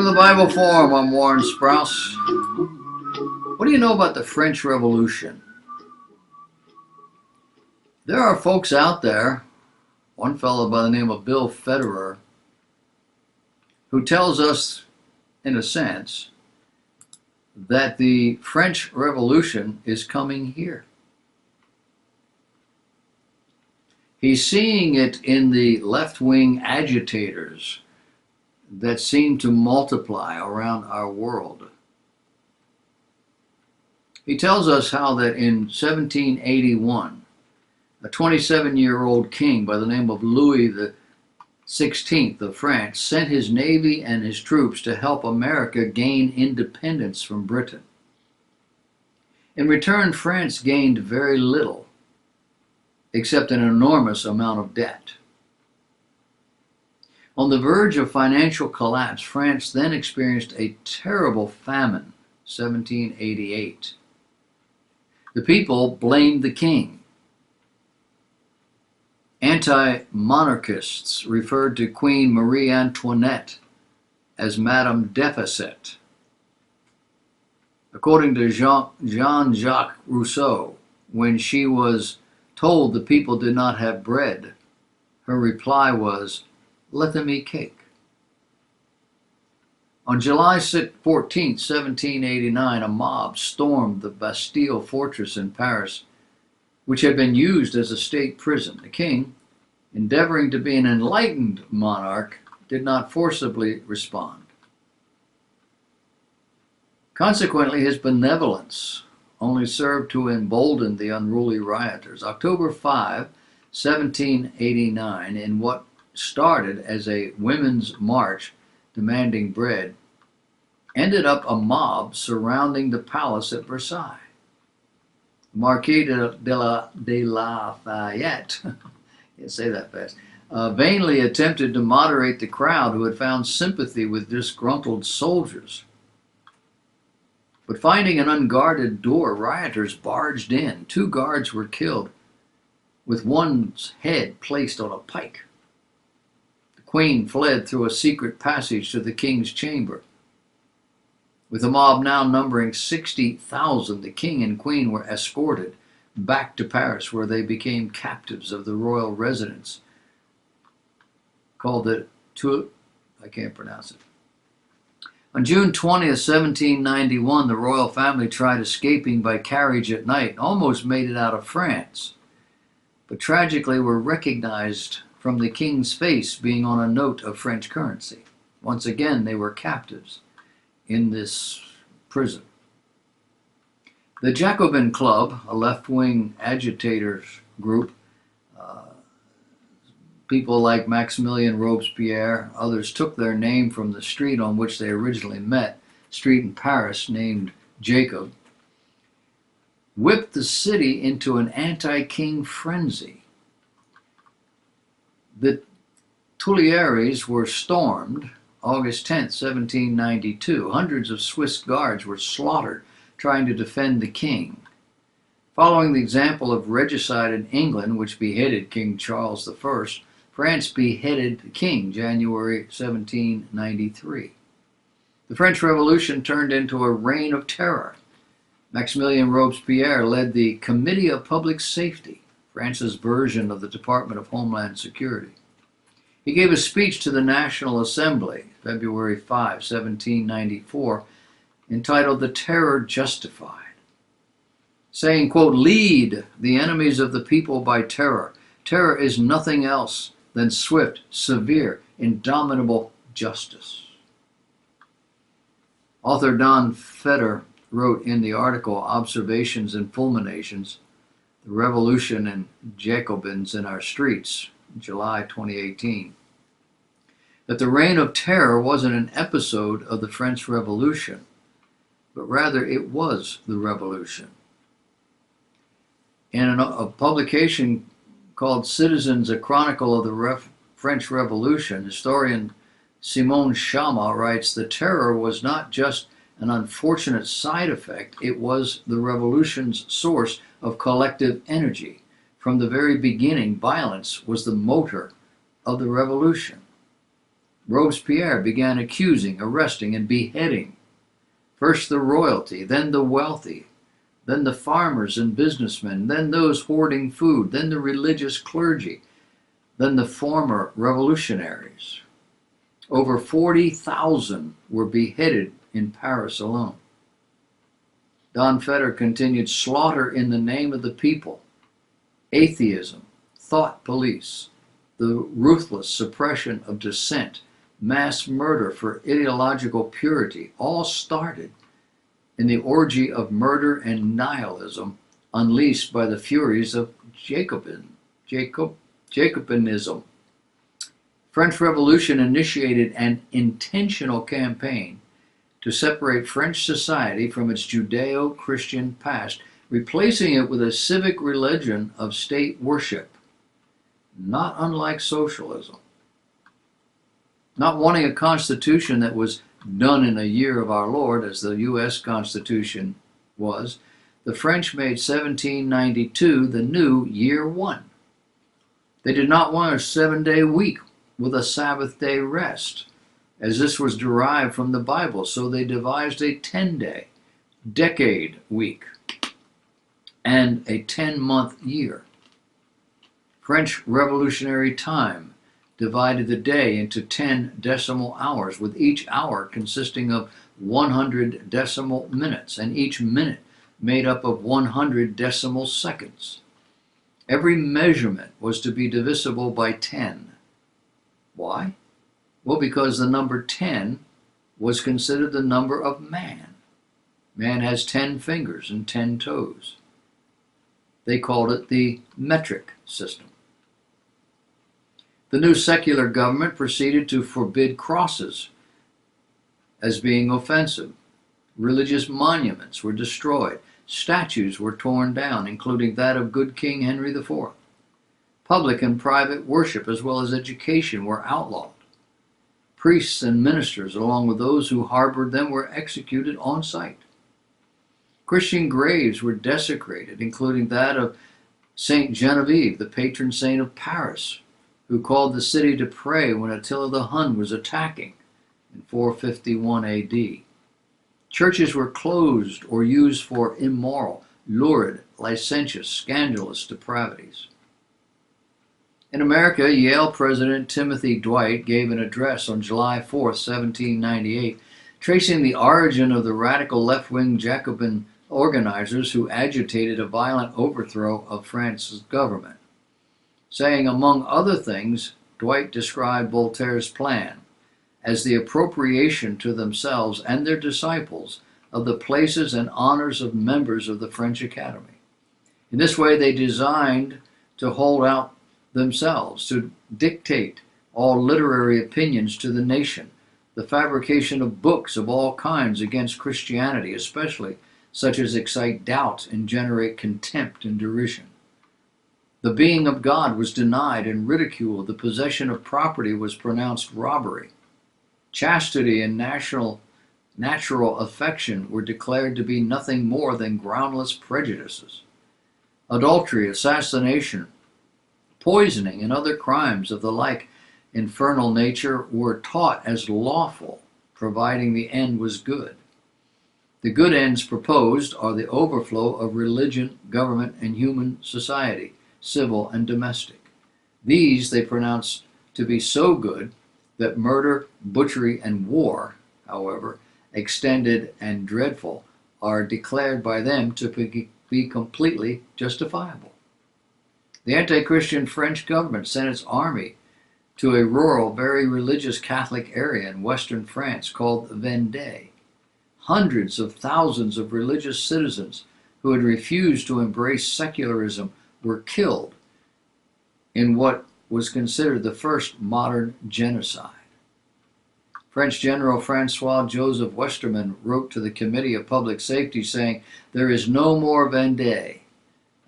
Welcome to the Bible Forum. I'm Warren Sprouse. What do you know about the French Revolution? There are folks out there, one fellow by the name of Bill Federer, who tells us, in a sense, that the French Revolution is coming here. He's seeing it in the left-wing agitators that seem to multiply around our world. He tells us how that in 1781, a 27-year-old king by the name of Louis XVI of France sent his navy and his troops to help America gain independence from Britain. In return, France gained very little, except an enormous amount of debt. On the verge of financial collapse, France then experienced a terrible famine, 1788. The people blamed the king. Anti-monarchists referred to Queen Marie Antoinette as Madame Deficit. According to Jean-Jacques Rousseau, when she was told the people did not have bread, her reply was, "Let them eat cake." On July 14, 1789, a mob stormed the Bastille fortress in Paris, which had been used as a state prison. The king, endeavoring to be an enlightened monarch, did not forcibly respond. Consequently, his benevolence only served to embolden the unruly rioters. October 5, 1789, in what started as a women's march demanding bread, ended up a mob surrounding the palace at Versailles. Marquis de Lafayette, can't say that fast, vainly attempted to moderate the crowd who had found sympathy with disgruntled soldiers. But finding an unguarded door, rioters barged in. 2 guards were killed, with one's head placed on a pike. The queen fled through a secret passage to the king's chamber. With the mob now numbering 60,000, the king and queen were escorted back to Paris, where they became captives of the royal residence called the I can't pronounce it. On June 20th, 1791, the royal family tried escaping by carriage at night and almost made it out of France, but tragically were recognized from the king's face being on a note of French currency. Once again, they were captives in this prison. The Jacobin Club, a left-wing agitators group, people like Maximilien Robespierre, others took their name from the street on which they originally met, street in Paris named Jacob, whipped the city into an anti-king frenzy. The Tuileries were stormed August 10, 1792. Hundreds of Swiss guards were slaughtered trying to defend the king. Following the example of regicide in England, which beheaded King Charles I, France beheaded the king January 1793. The French Revolution turned into a reign of terror. Maximilien Robespierre led the Committee of Public Safety, France's version of the Department of Homeland Security. He gave a speech to the National Assembly, February 5, 1794, entitled "The Terror Justified," saying, quote, "Lead the enemies of the people by terror. Terror is nothing else than swift, severe, indomitable justice." Author Don Feder wrote in the article Observations and Fulminations, The Revolution and Jacobins in Our Streets, July 2018, that the reign of terror wasn't an episode of the French Revolution, but rather it was the revolution. In a publication called Citizens, a Chronicle of the French Revolution, historian Simone Chama writes, "The terror was not just an unfortunate side effect, it was the revolution's source of collective energy. From the very beginning, violence was the motor of the revolution." Robespierre began accusing, arresting, and beheading first the royalty, then the wealthy, then the farmers and businessmen, then those hoarding food, then the religious clergy, then the former revolutionaries. Over 40,000 were beheaded in Paris alone. Don Feder continued slaughter in the name of the people, atheism, thought police, the ruthless suppression of dissent, mass murder for ideological purity, all started in the orgy of murder and nihilism unleashed by the furies of Jacobinism. French Revolution initiated an intentional campaign to separate French society from its Judeo-Christian past, replacing it with a civic religion of state worship, not unlike socialism. Not wanting a constitution that was done in a year of our Lord, as the U.S. Constitution was, the French made 1792 the new year one. They did not want a 7-day week with a Sabbath day rest, as this was derived from the Bible, so they devised a 10-day, decade week and a 10-month year. French Revolutionary time divided the day into 10 decimal hours, with each hour consisting of 100 decimal minutes, and each minute made up of 100 decimal seconds. Every measurement was to be divisible by 10. Why? Well, because the number 10 was considered the number of man. Man has 10 fingers and 10 toes. They called it the metric system. The new secular government proceeded to forbid crosses as being offensive. Religious monuments were destroyed. Statues were torn down, including that of good King Henry IV. Public and private worship, as well as education, were outlawed. Priests and ministers, along with those who harbored them, were executed on sight. Christian graves were desecrated, including that of Saint Genevieve, the patron saint of Paris, who called the city to pray when Attila the Hun was attacking in 451 AD. Churches were closed or used for immoral, lurid, licentious, scandalous depravities. In America, Yale President Timothy Dwight gave an address on July 4, 1798, tracing the origin of the radical left-wing Jacobin organizers who agitated a violent overthrow of France's government. Saying, among other things, Dwight described Voltaire's plan as the appropriation to themselves and their disciples of the places and honors of members of the French Academy. In this way, they designed to hold out themselves, to dictate all literary opinions to the nation, the fabrication of books of all kinds against Christianity, especially such as excite doubt and generate contempt and derision. The being of God was denied and ridiculed. The possession of property was pronounced robbery. Chastity and natural affection were declared to be nothing more than groundless prejudices. Adultery, assassination, poisoning, and other crimes of the like infernal nature were taught as lawful, providing the end was good. The good ends proposed are the overflow of religion, government, and human society, civil and domestic. These they pronounced to be so good that murder, butchery, and war, however extended and dreadful, are declared by them to be completely justifiable. The anti-Christian French government sent its army to a rural, very religious Catholic area in western France called Vendée. Hundreds of thousands of religious citizens who had refused to embrace secularism were killed in what was considered the first modern genocide. French General Francois Joseph Westermann wrote to the Committee of Public Safety saying, "There is no more Vendée.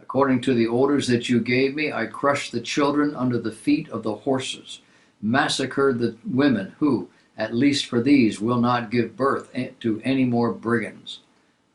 According to the orders that you gave me, I crushed the children under the feet of the horses, massacred the women who, at least for these, will not give birth to any more brigands.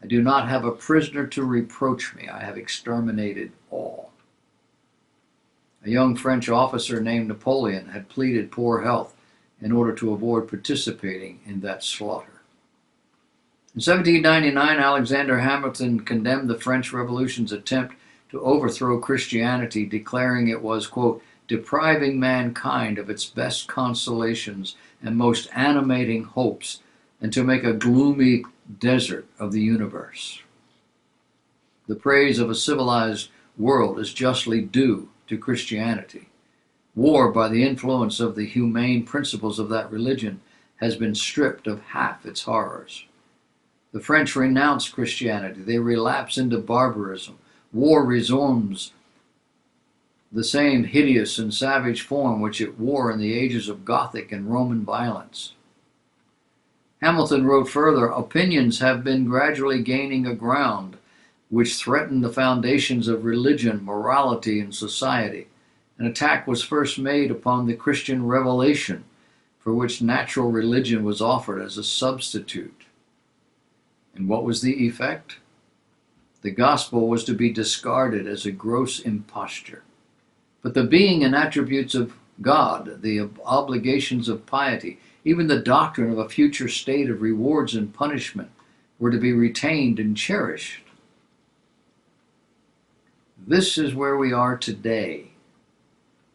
I do not have a prisoner to reproach me. I have exterminated all." A young French officer named Napoleon had pleaded poor health in order to avoid participating in that slaughter. In 1799, Alexander Hamilton condemned the French Revolution's attempt to overthrow Christianity, declaring it was, quote, depriving mankind of its best consolations and most animating hopes, and to make a gloomy desert of the universe. The praise of a civilized world is justly due to Christianity. War, by the influence of the humane principles of that religion, has been stripped of half its horrors. The French renounce Christianity. They relapse into barbarism. War resumes the same hideous and savage form which it wore in the ages of Gothic and Roman violence. Hamilton wrote further, opinions have been gradually gaining a ground which threaten the foundations of religion, morality, and society. An attack was first made upon the Christian revelation, for which natural religion was offered as a substitute. And what was the effect? The gospel was to be discarded as a gross imposture. But the being and attributes of God, the obligations of piety, even the doctrine of a future state of rewards and punishment were to be retained and cherished. This is where we are today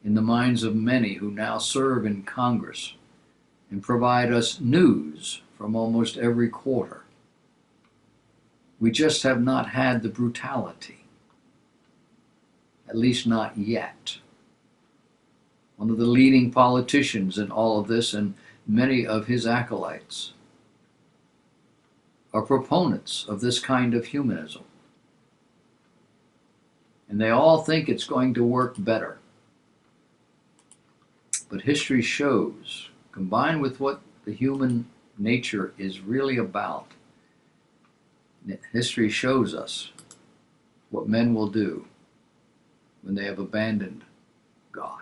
in the minds of many who now serve in Congress and provide us news from almost every quarter. We just have not had the brutality, at least not yet. One of the leading politicians in all of this, and many of his acolytes, are proponents of this kind of humanism. And they all think it's going to work better. But history shows, combined with what the human nature is really about, history shows us what men will do when they have abandoned God.